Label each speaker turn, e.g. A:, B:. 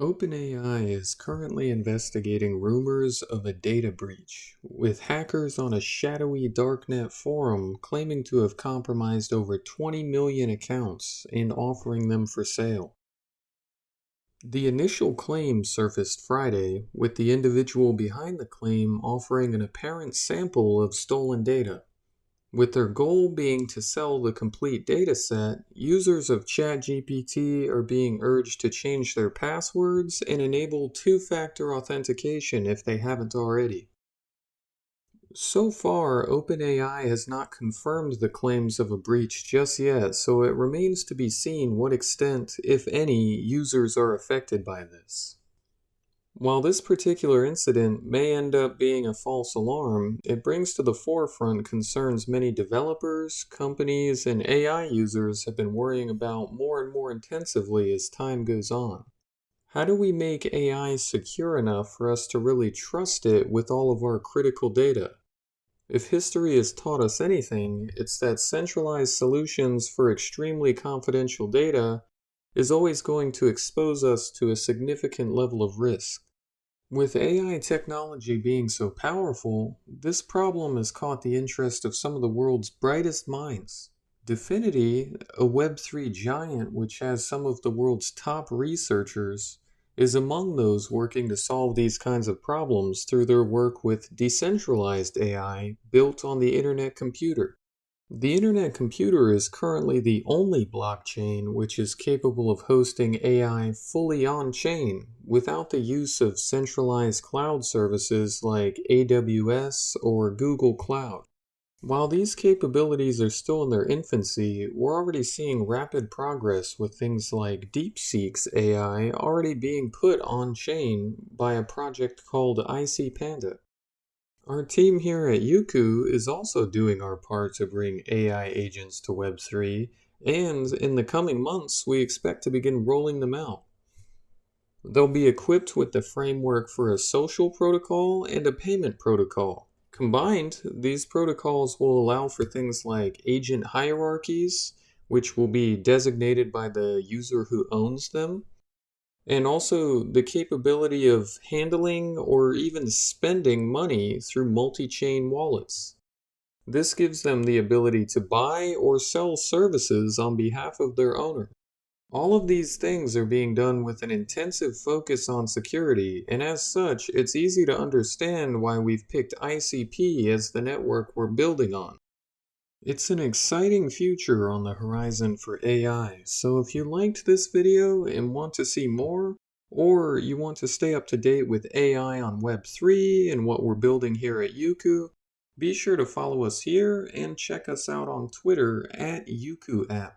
A: OpenAI is currently investigating rumors of a data breach, with hackers on a shadowy darknet forum claiming to have compromised over 20 million accounts and offering them for sale. The initial claim surfaced Friday, with the individual behind the claim offering an apparent sample of stolen data. With their goal being to sell the complete dataset, users of ChatGPT are being urged to change their passwords and enable two-factor authentication if they haven't already. So far, OpenAI has not confirmed the claims of a breach just yet, so it remains to be seen what extent, if any, users are affected by this. While this particular incident may end up being a false alarm, it brings to the forefront concerns many developers, companies, and AI users have been worrying about more and more intensively as time goes on. How do we make AI secure enough for us to really trust it with all of our critical data? If history has taught us anything, it's that centralized solutions for extremely confidential data is always going to expose us to a significant level of risk. With AI technology being so powerful, this problem has caught the interest of some of the world's brightest minds. Dfinity, a Web3 giant which has some of the world's top researchers, is among those working to solve these kinds of problems through their work with decentralized AI built on the Internet computer. The Internet computer is currently the only blockchain which is capable of hosting AI fully on-chain without the use of centralized cloud services like AWS or Google Cloud. While these capabilities are still in their infancy, we're already seeing rapid progress with things like DeepSeek's AI already being put on-chain by a project called ICPanda. Our team here at Yuku is also doing our part to bring AI agents to Web3, and in the coming months, we expect to begin rolling them out. They'll be equipped with the framework for a social protocol and a payment protocol. Combined, these protocols will allow for things like agent hierarchies, which will be designated by the user who owns them, and also the capability of handling or even spending money through multi-chain wallets. This gives them the ability to buy or sell services on behalf of their owner. All of these things are being done with an intensive focus on security, and as such, it's easy to understand why we've picked ICP as the network we're building on. It's an exciting future on the horizon for AI, so if you liked this video and want to see more, or you want to stay up to date with AI on Web3 and what we're building here at Yuku, be sure to follow us here and check us out on Twitter at Yuku App.